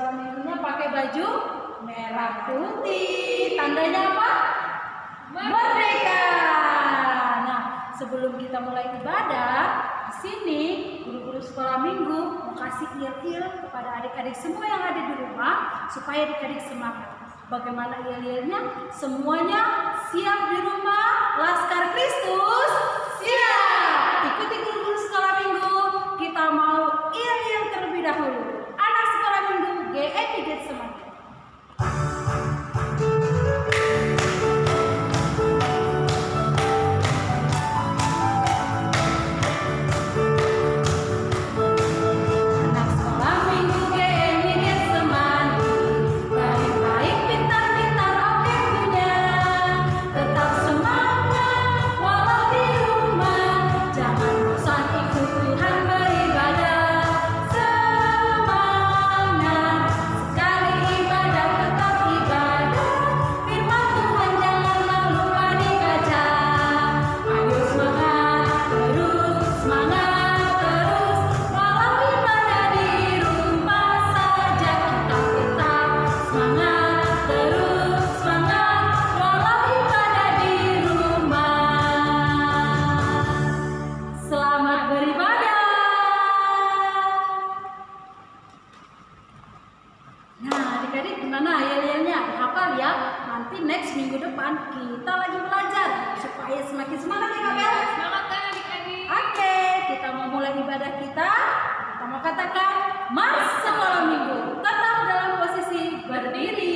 sekolah minggunya pakai baju merah putih. Tandanya apa? Merdeka. Nah, sebelum kita mulai ibadah, di sini guru-guru sekolah minggu mau kasih il-il kepada adik-adik semua yang ada di rumah supaya adik-adik semangat. Bagaimana il-ilnya? Semuanya siap di rumah? Laskar Kristus siap. Ikuti guru-guru sekolah minggu. Kita mau il-il terlebih dahulu. Anak sekolah minggu GMI Getsemani. Next minggu depan kita lagi belajar supaya semakin semangat ya Kak Bel. Semangat kan adik-adik. Oke, kita mau mulai ibadah kita. Kita mau katakan mars sekolah minggu. Tetap dalam posisi berdiri.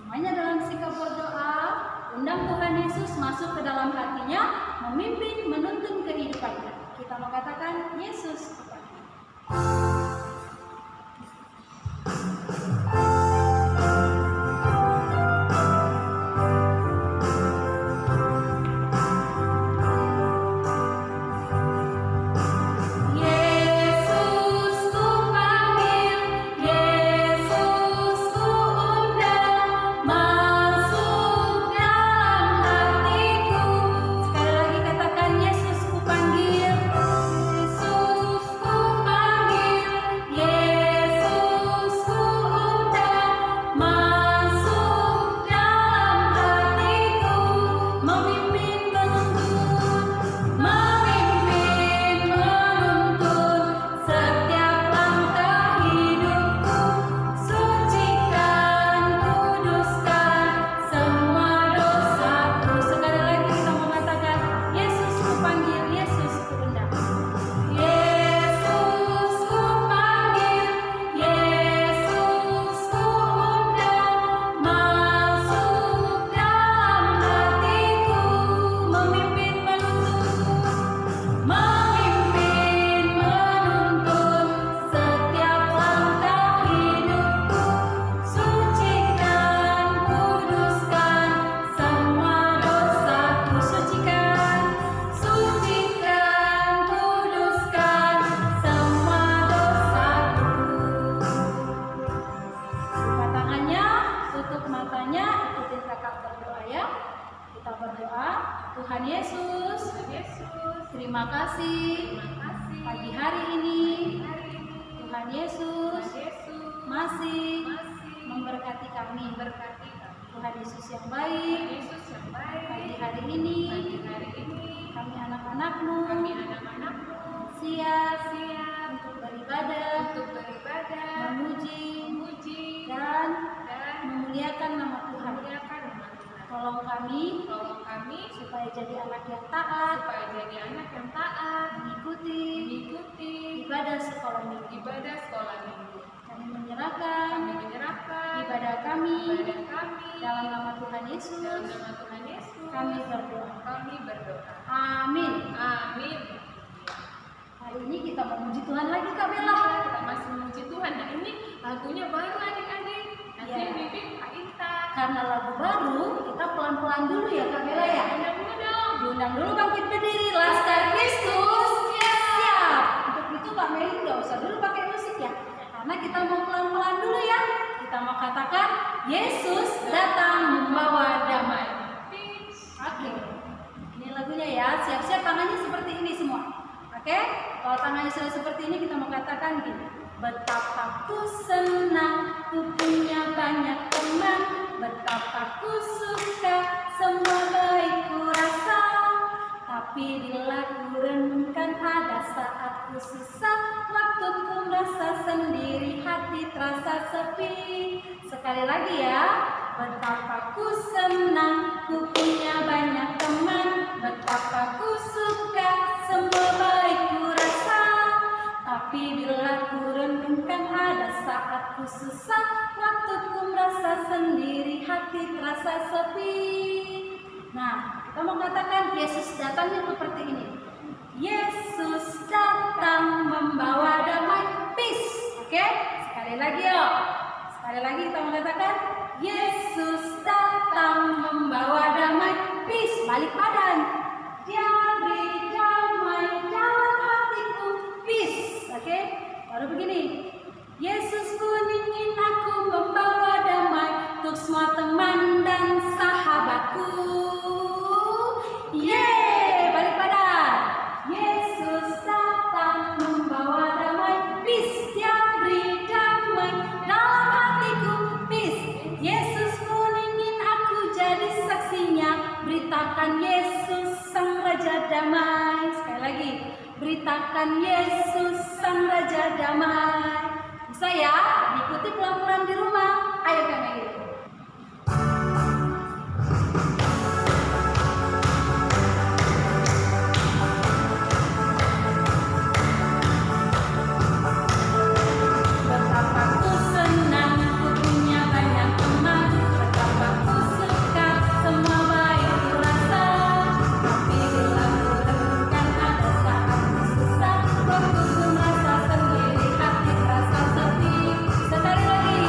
Semuanya dalam sikap berdoa, undang Tuhan Yesus masuk ke dalam hatinya, memimpin, menuntun kehidupannya. Kita mau katakan Yesus Tuhan. Yesus ku panggil, Yesus kasih pagi hari ini Tuhan Yesus masih memberkati kami. Tuhan Yesus yang baik, pagi hari ini kami anak-anak-Mu siap untuk beribadah, memuji dan memuliakan nama Tuhan. Tolong kami supaya jadi anak yang taat, mengikuti ibadah sekolah minggu. Kami menyerahkan ibadah kami dalam nama Tuhan Yesus. Kami berdoa. Amin. Hari ini kita memuji Tuhan lagi, Kak Bella. Kita masih memuji Tuhan. Nah, ini lagunya baru adik-adik. Nanti Ya. yang bimbing Kak Inta. Karena lagu baru, kita pelan-pelan dulu ya, Kak Bella ya. Undang dulu dong. Diundang dulu bangkit berdiri, Laskar Kristus. Siap. Untuk itu Kak Meli nggak usah dulu pakai musik ya. Karena kita mau pelan-pelan dulu ya. Kita mau katakan, Yesus datang membawa damai. Oke. Ini lagunya ya. Siap-siap tangannya seperti ini semua. Oke? Kalau tangannya sudah seperti ini, kita mau katakan gini. Betapa ku senang, ku punya banyak teman. Betapa ku suka, semua baik ku rasa. Tapi bila ku renungkan ada saat ku susah, waktu ku merasa sendiri, hati terasa sepi. Sekali lagi ya. Betapa ku senang, ku punya banyak teman. Betapa ku suka, semua baik ku rasa. Tapi bila ku renungkan ada saat ku susah, waktu ku merasa sendiri, hati terasa sepi. Nah, kita mau katakan Yesus datangnya seperti ini. Yesus datang membawa damai, peace. Oke? Sekali lagi yuk. Sekali lagi kita mau katakan Yesus datang membawa damai, peace. Balik badan. Dia beri damai dalam hatiku, peace. Oke? Baru begini. Yesus pun ingin aku membawa damai untuk semua teman dan sahabatku. Yeay, balik badan. Yesus datang membawa damai, peace. Dia beri damai dalam hatiku, peace. Yesus pun ingin aku jadi saksinya. Beritakan Yesus sang Raja Damai. Sekali lagi, beritakan Yesus sang Raja Damai. Bisa ya? Diikuti pelan-pelan di rumah. Ayo Kak Meli. Betapa ku senang, ku punya banyak teman. Betapa ku suka, semua baik ku rasa. Tapi bila ku renungkan ada saat ku susah, waktu ku merasa sendiri, hati terasa sepi. Sekali lagi.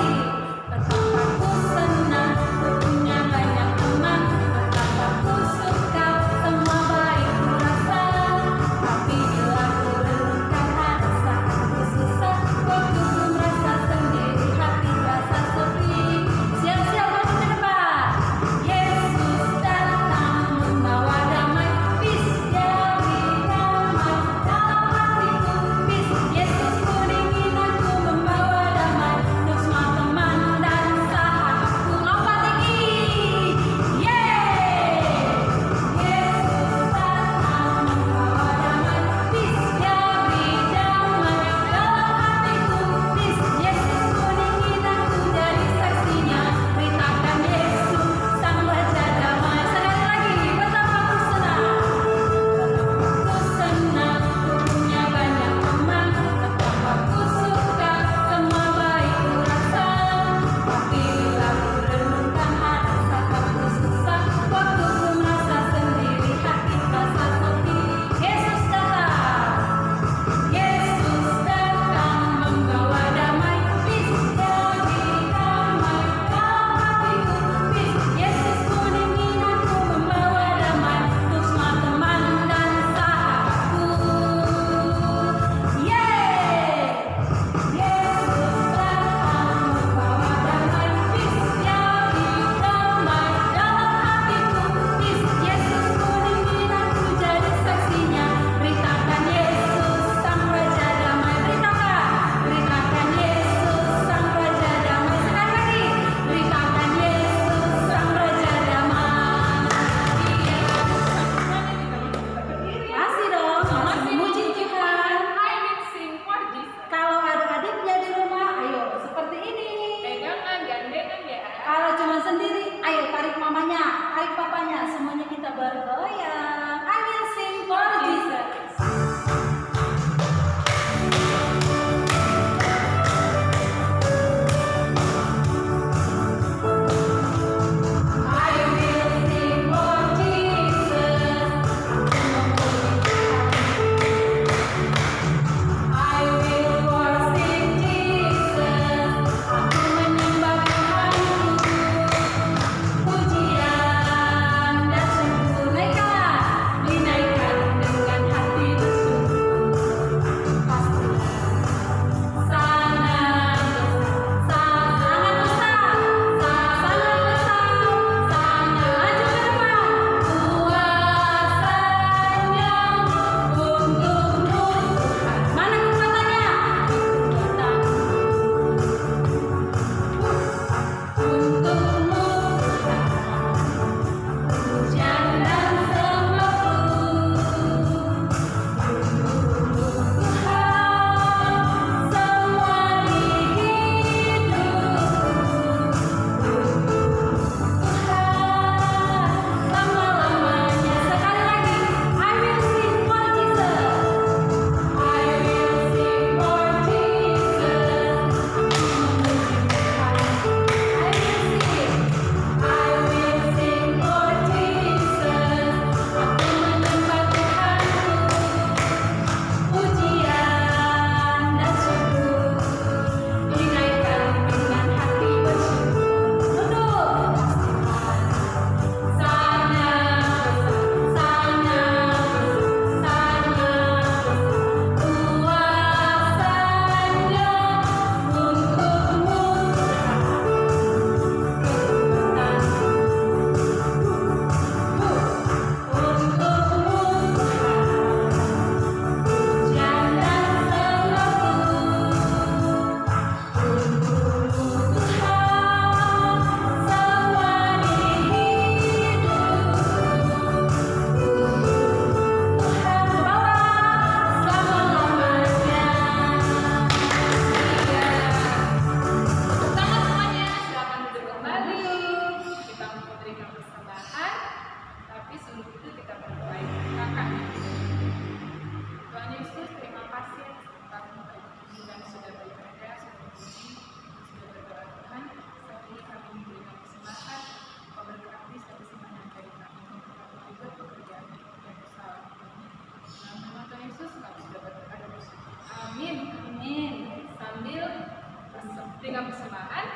persembahan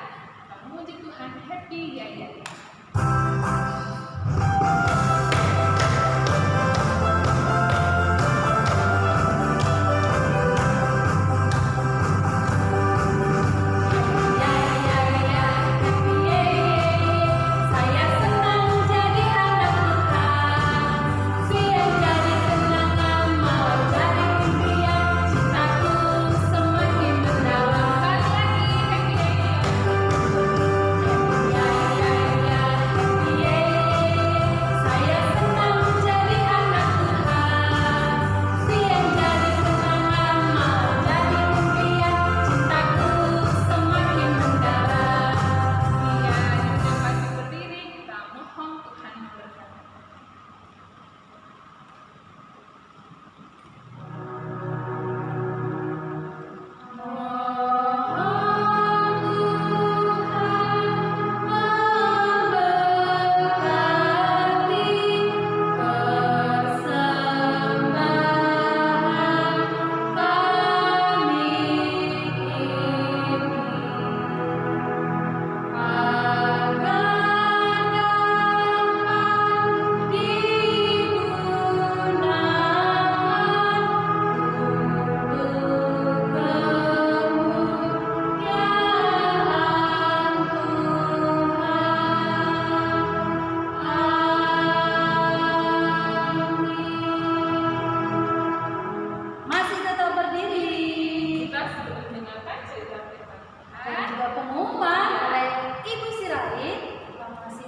memuji Tuhan Happy Yaya.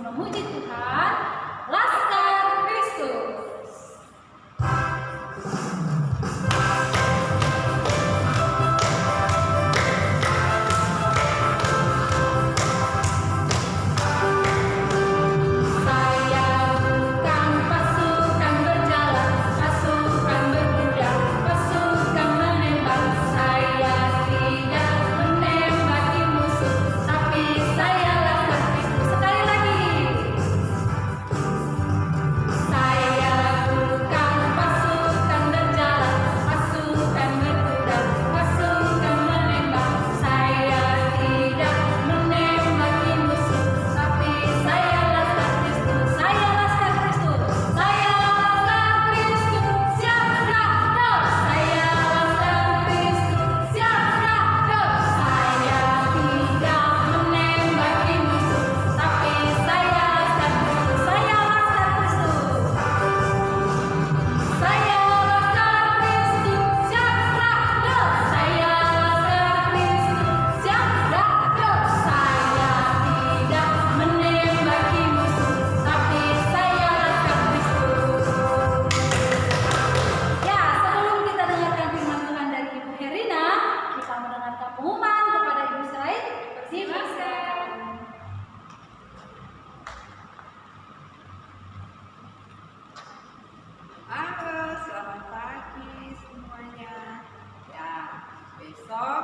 Memuji Tuhan, Laskar Kristus.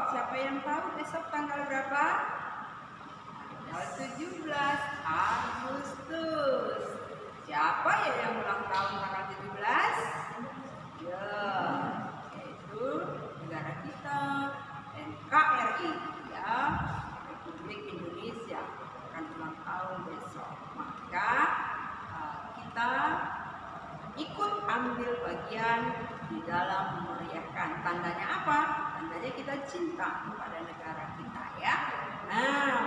Siapa yang tahu besok tanggal berapa? Tanggal 17 Agustus. Siapa ya yang ulang tahun tanggal 17? Ya, yaitu negara kita, NKRI, ya, Republik Indonesia akan ulang tahun besok. Maka kita ikut ambil bagian di dalam memeriahkan. Tandanya apa? Tandanya kita cinta kepada negara kita, ya. Nah,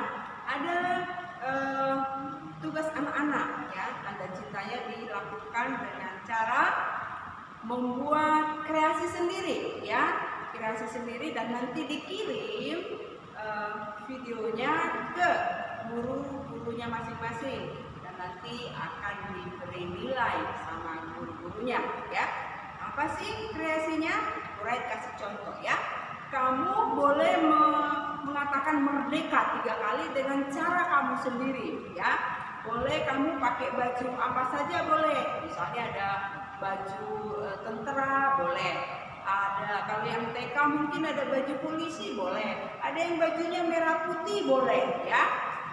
ada tugas anak-anak, ya. Tanda cintanya dilakukan dengan cara membuat kreasi sendiri, ya, kreasi sendiri, dan nanti dikirim videonya ke guru-gurunya masing-masing, dan nanti akan diberi nilai sama guru-gurunya, ya. Apa sih kreasinya? Right, kasih contoh, ya. Kamu boleh mengatakan merdeka 3 kali dengan cara kamu sendiri, ya. Boleh kamu pakai baju apa saja boleh. Misalnya ada baju tentara boleh. Ada, kalau yang TK mungkin ada baju polisi boleh. Ada yang bajunya merah putih boleh, ya.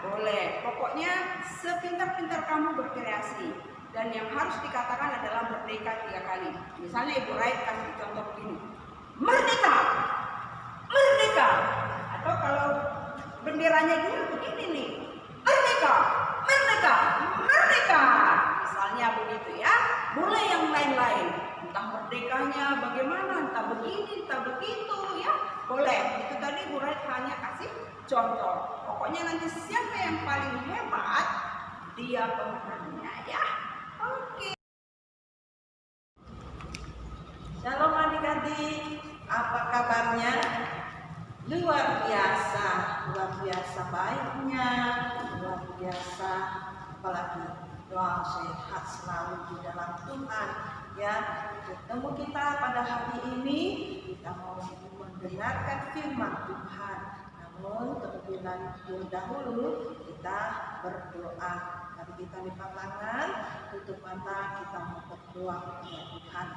Boleh. Pokoknya sepintar-pintar kamu berkreasi. Dan yang harus dikatakan adalah merdeka 3 kali. Misalnya Ibu Rai kasih contoh begini. Merdeka! Merdeka! Atau kalau benderanya dia begini nih, merdeka, merdeka, merdeka. Misalnya begitu ya. Boleh yang lain-lain, entah merdekanya bagaimana, entah begini, entah begitu ya. Boleh. Itu tadi Bu Rait hanya kasih contoh. Pokoknya nanti siapa yang paling hebat, dia pemenangnya ya. Oke. Shalom adik-adik, apa kabarnya? Luar biasa baiknya, luar biasa, apalagi doa sehat selalu di dalam Tuhan. Ya, ketemu kita pada hari ini, kita mau mendengarkan firman Tuhan. Namun terlebih dahulu kita berdoa. Mari kita lipat tangan, tutup mata, kita mau berdoa kepada Tuhan.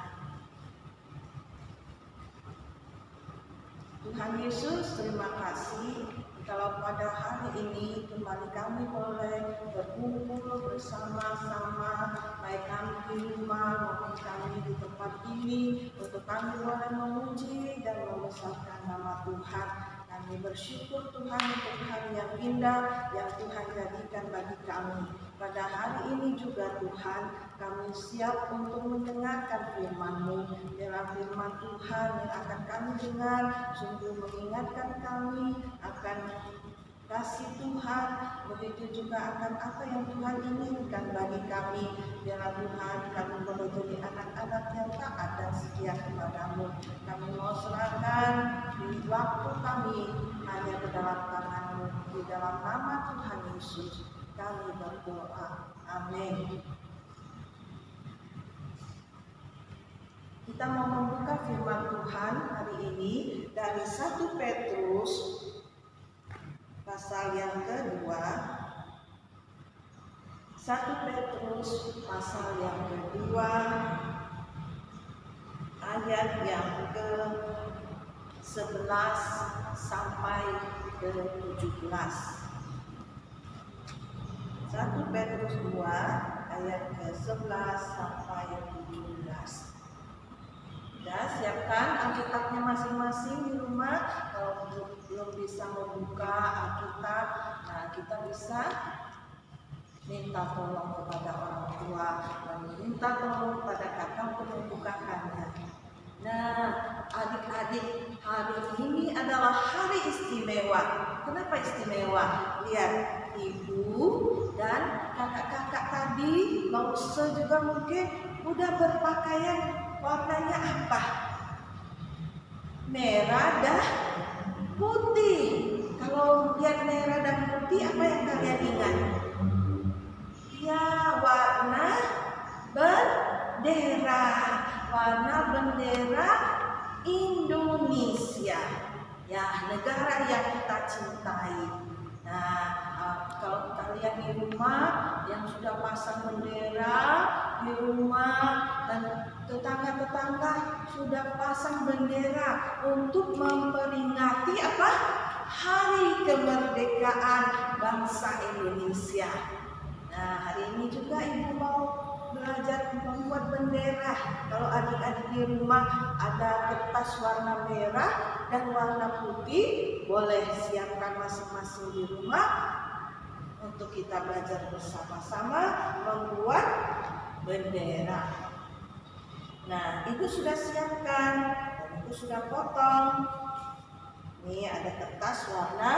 Tuhan Yesus, terima kasih kalau pada hari ini kembali kami boleh berkumpul bersama-sama, baik kami di rumah maupun kami di tempat ini, untuk kami boleh memuji dan membesarkan nama Tuhan. Kami bersyukur Tuhan untuk hari yang indah yang Tuhan jadikan bagi kami. Pada hari ini juga Tuhan, kami siap untuk mendengarkan firman-Mu. Dalam firman Tuhan yang akan kami dengar, sungguh mengingatkan kami akan kasih Tuhan, begitu juga akan apa yang Tuhan inginkan bagi kami. Dalam Tuhan, kami boleh jadi anak-anak yang taat dan setia kepada-Mu. Kami mau serahkan di waktu kami hanya ke dalam tangan-Mu. Di dalam nama Tuhan Yesus kami berdoa. Amin. Kita mau membuka firman Tuhan hari ini dari 1 Petrus pasal yang kedua. 1 Petrus pasal yang kedua ayat yang ke-11 sampai ke-17. 1 Petrus 2 ayat ke-11 sampai 17. Ya, siapkan Alkitabnya masing-masing di rumah. Kalau belum bisa membuka Alkitab, nah kita bisa minta tolong kepada orang tua dan minta tolong kepada kakak untuk membukakannya. Nah, adik-adik, hari ini adalah hari istimewa. Kenapa istimewa? Lihat, ibu dan kakak-kakak tadi, Mause juga mungkin udah berpakaian warnanya apa? Merah dan putih. Kalau lihat merah dan putih, apa yang kalian ingat? Ya, warna bendera. Warna bendera Indonesia. Ya, negara yang kita cintai. Nah, kalau kalian di rumah yang sudah pasang bendera di rumah dan tetangga-tetangga sudah pasang bendera untuk memperingati apa? Hari kemerdekaan bangsa Indonesia. Nah, hari ini juga ibu mau belajar membuat bendera. Kalau adik-adik di rumah ada kertas warna merah dan warna putih, boleh siapkan masing-masing di rumah untuk kita belajar bersama-sama membuat bendera. Nah, ibu sudah siapkan dan ibu sudah potong. Ini ada kertas warna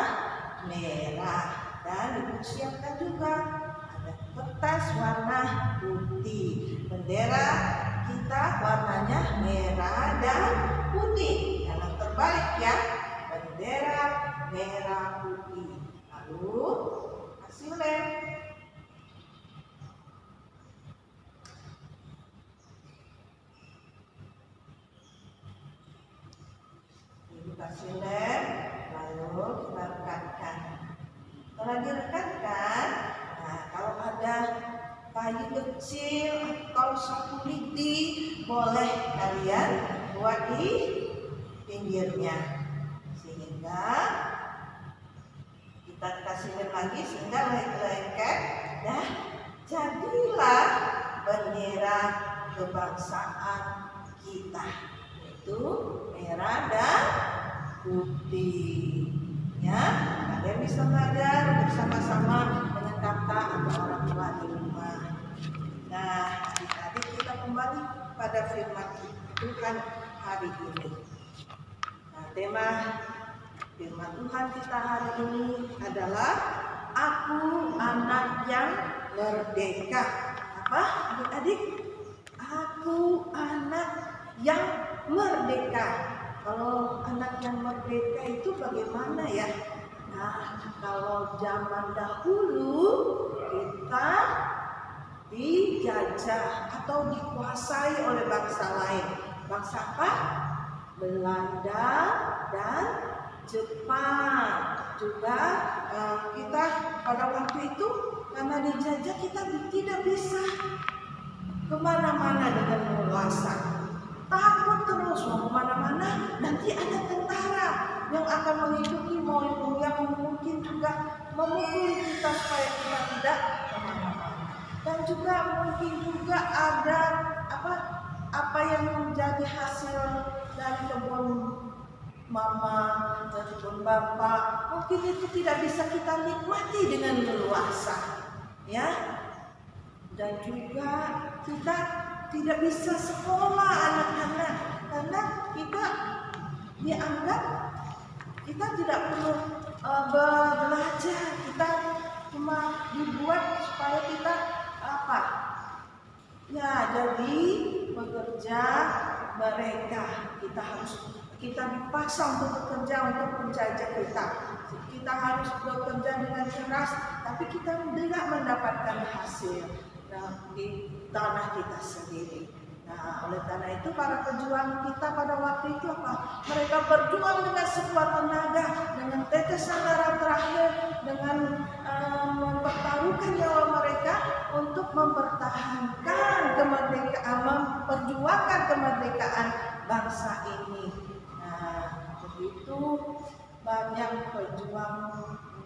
merah dan ibu siapkan juga ada kertas warna putih. Bendera kita warnanya merah dan putih. Jangan terbalik ya. Bendera merah putih. Lalu kasih lem. Kasih lem, lalu kita rekatkan. Setelah direkatkan, nah kalau ada kayu kecil atau sapu lidi, boleh kalian buat di pinggirnya, sehingga kita kasih lem lagi sehingga lengket. Nah, jadilah bendera kebangsaan kita, yaitu merah dan putih. Ya, kalian bisa belajar bersama-sama dengan kakak atau orang tua di rumah. Nah, adik-adik, kita kembali pada firman Tuhan hari ini. Nah, tema firman Tuhan kita hari ini adalah Aku anak yang merdeka. Apa, adik-adik? Aku anak yang merdeka. Kalau anak yang merdeka itu bagaimana ya? Nah, kalau zaman dahulu kita dijajah atau dikuasai oleh bangsa lain. Bangsa apa? Belanda dan Jepang. Juga kita pada waktu itu karena dijajah kita tidak bisa kemana-mana dengan leluasa. Takut terus mau kemana-mana, nanti ada tentara yang akan mengikuti, yang mungkin juga memukuli kita supaya kita tidak kemana-mana. Dan juga mungkin juga ada apa yang menjadi hasil dari kebun mama dan kebun bapak, mungkin itu tidak bisa kita nikmati dengan leluasa, ya. Dan juga kita tidak bisa sekolah anak-anak karena kita dianggap kita tidak perlu belajar, kita cuma dibuat supaya kita apa? Ya, jadi bekerja mereka kita dipaksa untuk bekerja untuk menjajah kita. Kita harus bekerja dengan keras, tapi kita tidak mendapatkan hasil di tanah kita sendiri. Nah, oleh karena itu para pejuang kita pada waktu itu apa? Mereka berjuang dengan sekuat tenaga, dengan tetesan darah terakhir, dengan mempertaruhkan nyawa mereka untuk mempertahankan kemerdekaan, memperjuangkan kemerdekaan bangsa ini. Nah, begitu banyak pejuang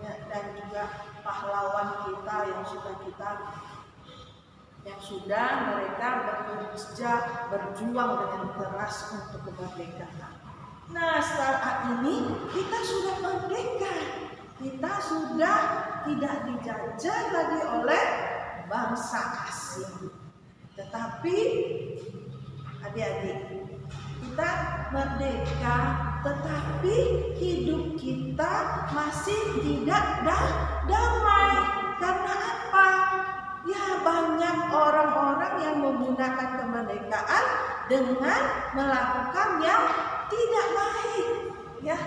dan juga pahlawan kita yang mereka bekerja berjuang dengan keras untuk kemerdekaan. Nah, saat ini kita sudah merdeka, kita sudah tidak dijajah lagi oleh bangsa asing. Tetapi adik-adik, kita merdeka, tetapi hidup kita masih tidak damai. Karena apa? Ya, banyak orang-orang yang menggunakan kemerdekaan dengan melakukan yang tidak baik. Ya,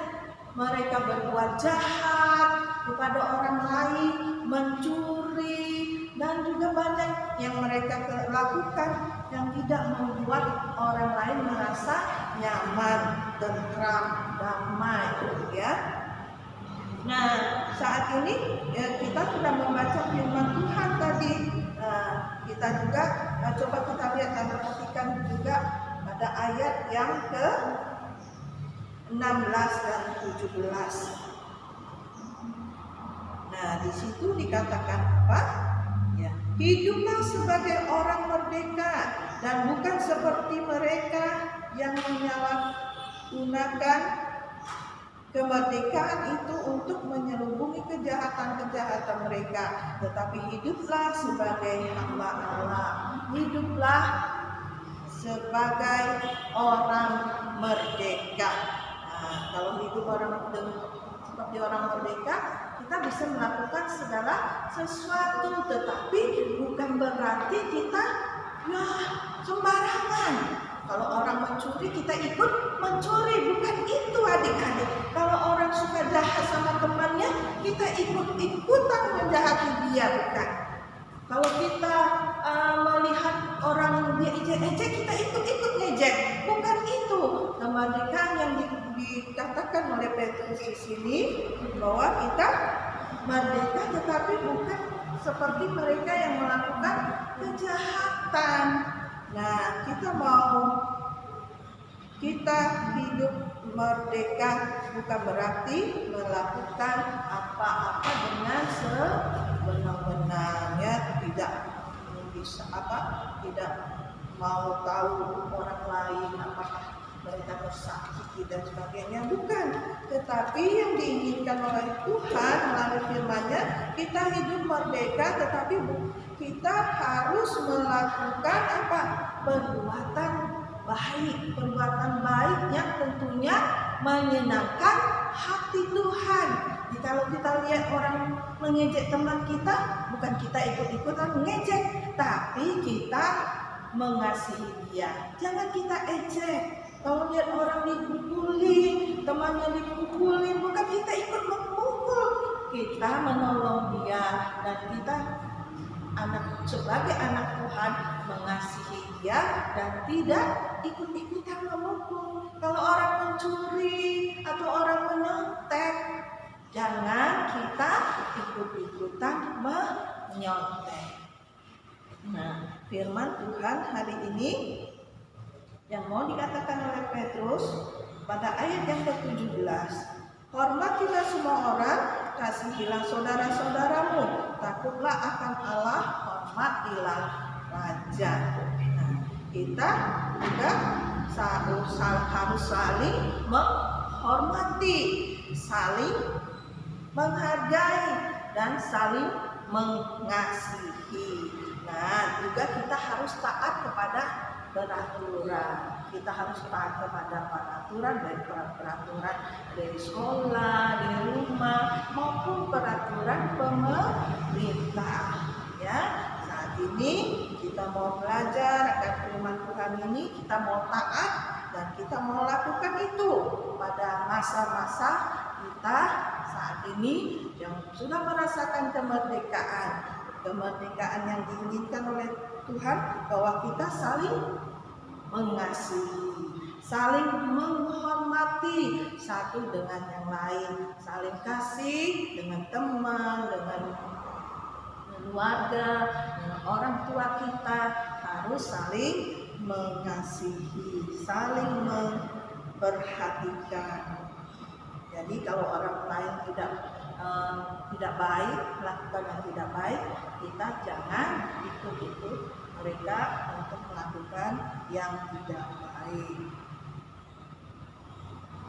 mereka berbuat jahat kepada orang lain, mencuri, dan juga banyak yang mereka lakukan yang tidak membuat orang lain merasa nyaman, tentram, damai, ya. Nah, saat ini kita sudah membaca firman Tuhan tadi. Kita juga coba kita lihat dan perhatikan juga pada ayat yang ke-16 dan 17. Nah, di situ dikatakan apa? Ya, hiduplah sebagai orang merdeka dan bukan seperti mereka yang menyalahgunakan kemerdekaan itu untuk menyelubungi kejahatan-kejahatan mereka, tetapi hiduplah sebagai hamba Allah. Hiduplah sebagai orang merdeka. Nah, kalau hidup seperti orang merdeka, kita bisa melakukan segala sesuatu, tetapi bukan berarti kita sembarangan. Kalau orang mencuri, kita ikut mencuri, bukan itu adik-adik. Kalau orang suka jahat sama temannya, kita ikut-ikutan menjahati dia, bukan. Kalau kita melihat orang diejek-ejek, kita ikut-ikut ngejek, bukan itu. Kemerdekaan yang dikatakan oleh Petrus di sini bahwa kita merdeka, tetapi bukan seperti mereka yang melakukan kejahatan. Nah, kita hidup merdeka bukan berarti melakukan apa-apa dengan sebenar-benarnya, tidak bisa tidak mau tahu orang lain apakah mereka tersakiti dan sebagainya, bukan. Tetapi yang diinginkan oleh Tuhan melalui firman-Nya, kita hidup merdeka, tetapi kita harus melakukan apa? Perbuatan baik, perbuatan baik yang tentunya menyenangkan hati Tuhan. Jadi kalau kita lihat orang mengejek teman kita, bukan kita ikut-ikutan mengejek, tapi kita mengasihi dia. Jangan kita ejek. Kalau lihat orang dipukuli, temannya dipukuli, bukan kita ikut memukul, kita menolong dia, dan kita sebagai anak Tuhan mengasihi dia dan tidak ikut-ikutan memukul. Kalau orang mencuri atau orang menyontek, jangan kita ikut-ikutan menyontek. Nah, firman Tuhan hari ini yang mau dikatakan oleh Petrus pada ayat yang ke-17, hormatilah semua orang, kasihilah saudara-saudaramu, takutlah akan Allah, hormatilah raja. Nah, kita juga harus saling menghormati, saling menghargai, dan saling mengasihi. Nah, juga kita harus taat kepada peraturan. Kita harus taat kepada peraturan, baik peraturan dari sekolah, di rumah, maupun peraturan pemerintah. Ya, saat ini kita mau belajar akan firman Tuhan ini, kita mau taat dan kita mau lakukan itu pada masa-masa kita saat ini yang sudah merasakan kemerdekaan yang diinginkan oleh Tuhan, bahwa kita saling mengasihi, saling menghormati satu dengan yang lain, saling kasih dengan teman, dengan keluarga, dengan orang tua kita, harus saling mengasihi, saling memperhatikan. Jadi kalau orang lain tidak baik, melakukan yang tidak baik, kita jangan ikut-ikut mereka untuk melakukan yang tidak baik.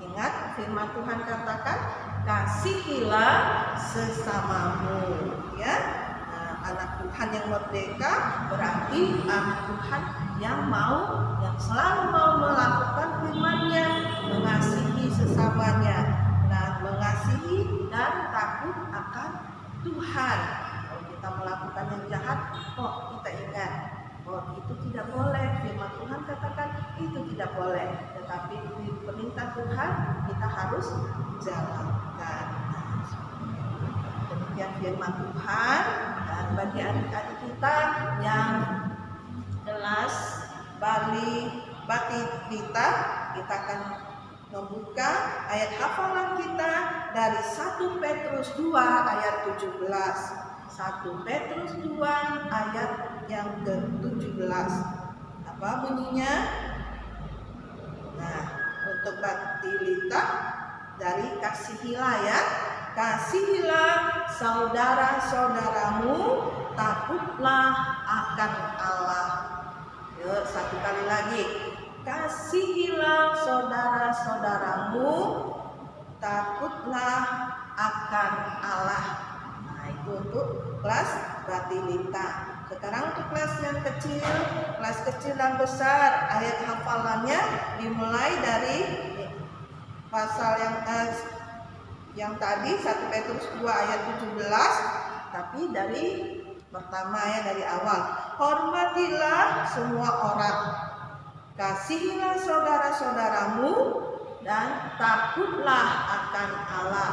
Ingat firman Tuhan katakan, kasihilah sesamamu. Ya, anak Tuhan yang merdeka berarti anak Tuhan yang selalu mau melakukan firman-Nya, mengasihi sesamanya. Nah, mengasihi dan takut akan Tuhan. Kalau kita melakukan yang jahat, kita ingat, itu tidak boleh. Firman Tuhan katakan itu tidak boleh. Tetapi perintah Tuhan kita harus jalankan. Demikian firman Tuhan. Dan bagi adik-adik kita yang kelas Batidita, kita akan membuka ayat hafalan kita dari 1 Petrus 2 ayat 17. 1 Petrus 2 ayat yang ke-17. Apa bunyinya? Nah, untuk Batidita dari kasihilah ya. Kasihilah saudara-saudaramu, takutlah akan Allah. Yuk, satu kali lagi. Kasihilah saudara-saudaramu, takutlah akan Allah. Nah, itu untuk kelas Batidita. Sekarang untuk kelas yang kecil, kelas kecil dan besar, ayat hafalannya dimulai dari pasal yang tadi 1 Petrus 2 ayat 17, tapi dari pertama ya, dari awal. Hormatilah semua orang, kasihilah saudara-saudaramu, dan takutlah akan Allah.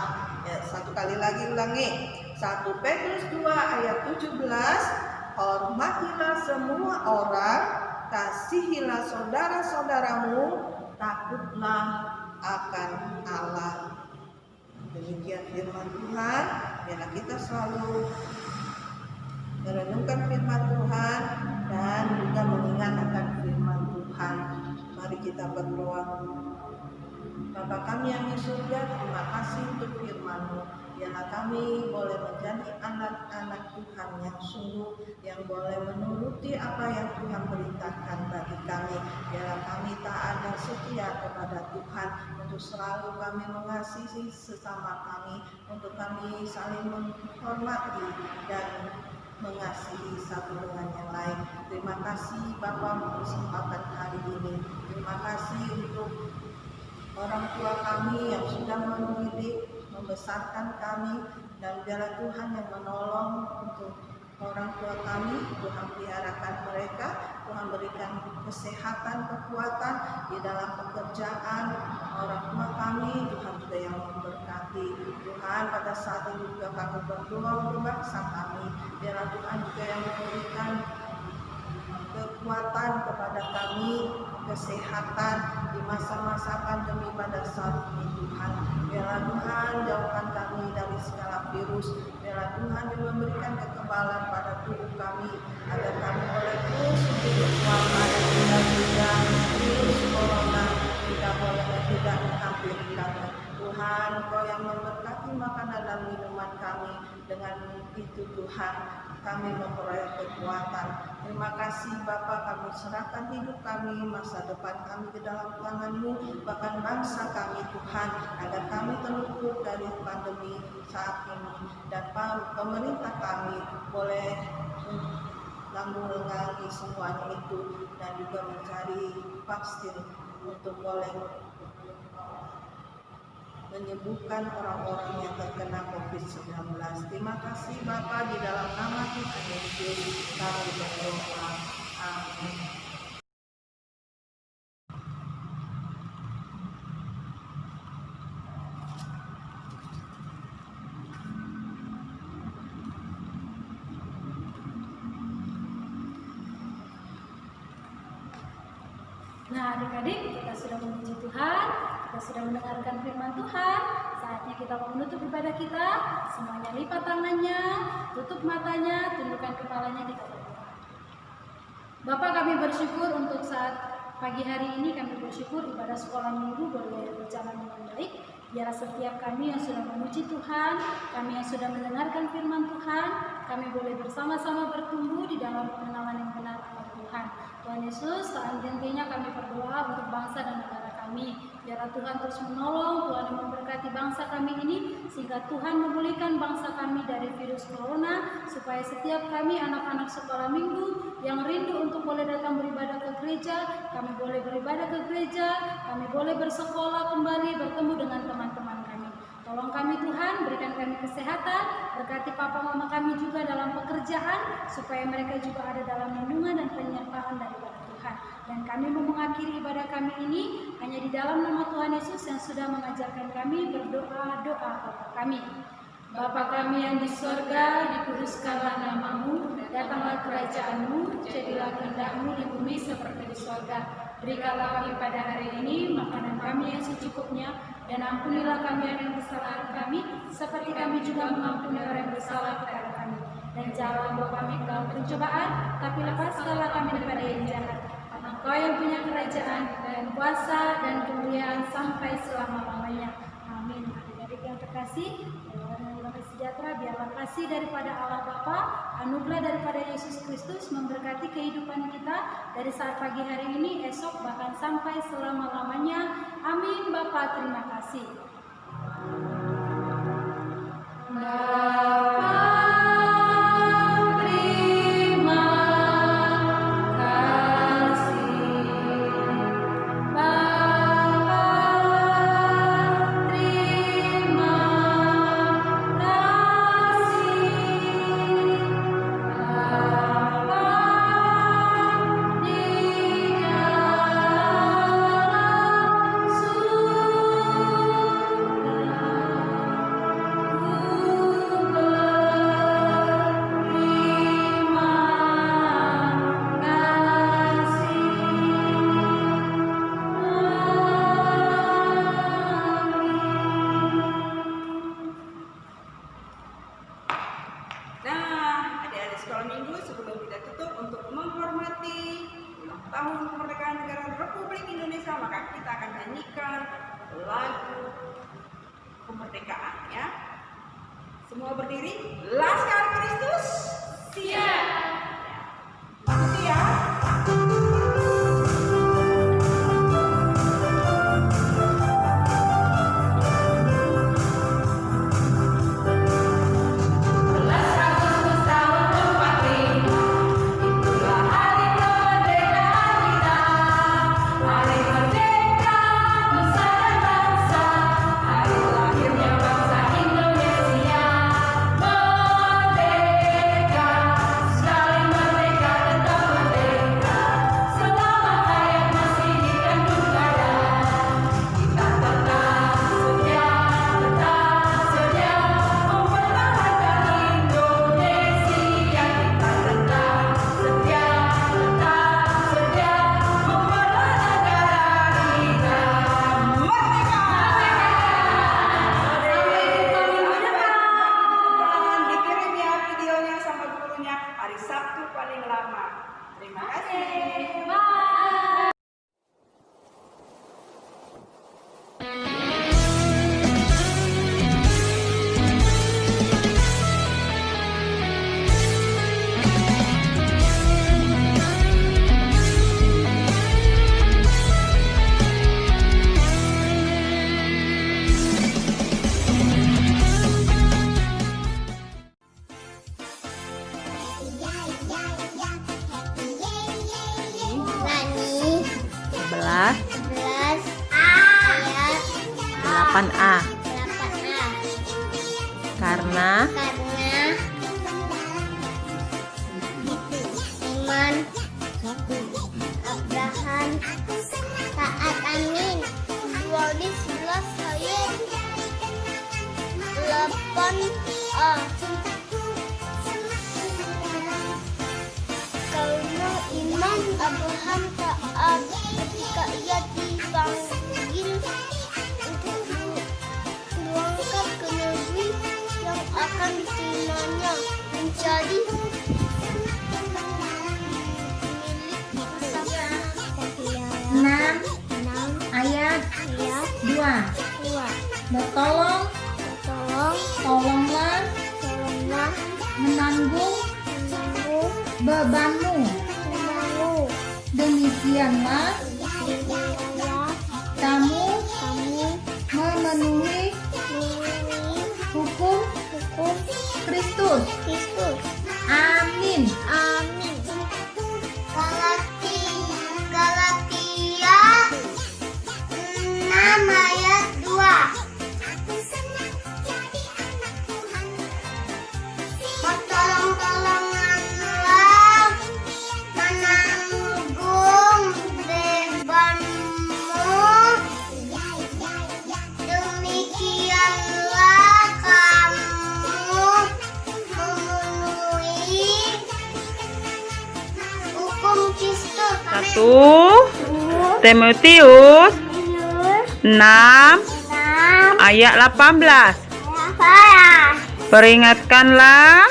Ya, satu kali lagi ulangi. 1 Petrus 2 ayat 17, hormatilah semua orang, kasihilah saudara-saudaramu, takutlah akan Allah. Demikian firman Tuhan. Biarlah kita selalu merenungkan firman Tuhan dan juga mengingat akan firman Tuhan. Mari kita berdoa. Bapa kami yang di surga, terima kasih untuk firman-Mu. Biarlah kami boleh menjadi anak-anak Tuhan yang sungguh, yang boleh menuruti apa yang Tuhan perintahkan bagi kami. Biarlah kami taat dan setia kepada Tuhan, untuk selalu kami mengasihi sesama kami, untuk kami saling menghormati dan mengasihi satu dengan yang lain. Terima kasih Bapa untuk kesempatan hari ini. Terima kasih untuk orang tua kami yang sudah mendidik, membesarkan kami, dan biarlah Tuhan yang menolong untuk orang tua kami. Tuhan peliharakan mereka, Tuhan berikan kesehatan, kekuatan di dalam pekerjaan orang tua kami. Tuhan juga yang memberkati. Tuhan, pada saat ini juga kami berdoa untuk bangsa kami. Biarlah Tuhan juga yang memberikan kekuatan kepada kami, kesehatan di masa-masa pandemi pada saat ini. Tuhan, biarlah Tuhan jauhkan kami dari segala virus. Biarlah Tuhan yang memberikan kekebalan pada tubuh kami, agar kami boleh terus hidup selama dan tidak virus corona tidak menghampiri kami. Tuhan, Kau yang memberkati makanan dan minuman kami. Dengan itu Tuhan, kami memperoleh kekuatan. Terima kasih Bapa, kami serahkan hidup kami, masa depan kami ke dalam tangan-Mu, bahkan bangsa kami Tuhan, agar kami terluput dari pandemi saat ini, dan pemerintah kami boleh menanggulangi semuanya itu, dan juga mencari vaksin untuk boleh menyembuhkan orang-orang yang terkena COVID-19. Terima kasih Bapa, di dalam nama Tuhan Yesus kami berdoa. Amin. Nah, adik-adik, kita sudah memuji Tuhan, kita sudah mendengarkan firman Tuhan. Saatnya kita mau menutup ibadah kita. Semuanya lipat tangannya, tutup matanya, tundukkan kepalanya, kita berdoa. Bapak, kami bersyukur untuk saat pagi hari ini. Kami bersyukur ibadah sekolah minggu boleh berjalan dengan baik. Biarlah setiap kami yang sudah memuji Tuhan, kami yang sudah mendengarkan firman Tuhan, kami boleh bersama-sama bertumbuh di dalam pengenalan yang benar akan Tuhan. Tuhan Yesus, selanjutnya kami berdoa untuk bangsa dan negara kami. Biarlah Tuhan terus menolong, Tuhan yang memberkati bangsa kami ini, sehingga Tuhan memulihkan bangsa kami dari virus corona, supaya setiap kami anak-anak sekolah minggu yang rindu untuk boleh datang beribadah ke gereja, kami boleh beribadah ke gereja, kami boleh bersekolah kembali, bertemu dengan teman-teman kami. Tolong kami Tuhan, berikan kami kesehatan, berkati papa mama kami juga dalam pekerjaan, supaya mereka juga ada dalam lindungan dan penyertaan daripada Tuhan. Dan kami mau mengakhiri ibadah kami ini hanya di dalam nama Tuhan Yesus yang sudah mengajarkan kami berdoa-doa Bapa kami. Bapa kami yang di sorga, dikuduskanlah namamu, datanglah kerajaan-Mu, jadilah kehendak-Mu di bumi seperti di sorga. Berikanlah kami pada hari ini makanan kami yang secukupnya, dan ampunilah kami yang kesalahan kami, seperti kami juga mengampuni orang yang bersalah kepada kami. Dan janganlah membawa kami ke dalam pencobaan, tapi lepaskanlah kami daripada yang jahat. Engkau yang punya kerajaan dan kuasa dan kemuliaan sampai selama-lamanya. Amin. Adik-adik yang terkasih, sejahtera, biarlah kasih daripada Allah Bapa, anugerah daripada Yesus Kristus memberkati kehidupan kita dari saat pagi hari ini, esok, bahkan sampai selama-lamanya. Amin. Bapa, terima kasih. Tahun Kemerdekaan Negara Republik Indonesia, maka kita akan nyanyikan lagu kemerdekaan ya. Semua berdiri, Laskar Kristus. Siap. Ikuti ya. Jangan dikirim ya videonya sama gurunya hari Sabtu paling lama. Terima kasih. Bye. Nani 11 11 ayat 8a 8a karena karena iman Abraham taat amin 12 ayat 8a karena iman Abraham taat ketika ia dipanggil untuk berangkat ke negeri yang akan diterimanya menjadi milik 6 Ayat ayat 2. 2 Bertolong, tolonglah tolonglah menanggung menanggung bebanmu. menanggung Demikianlah dirilah kamu kamu memenuhi memenuhi hukum hukum Kristus. Kristus. Amin. Amin. Galatia 6 ayat 2. Pertolonganlah menanggung bebanmu. Demikianlah kamu memenuhi hukum Kristus. 1 Timotius 6 ayat 18. Peringatkanlah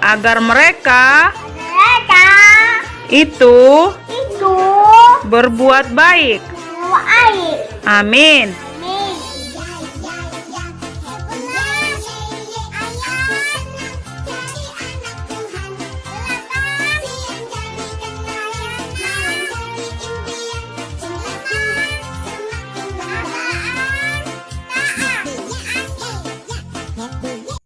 agar mereka itu berbuat baik. Amin.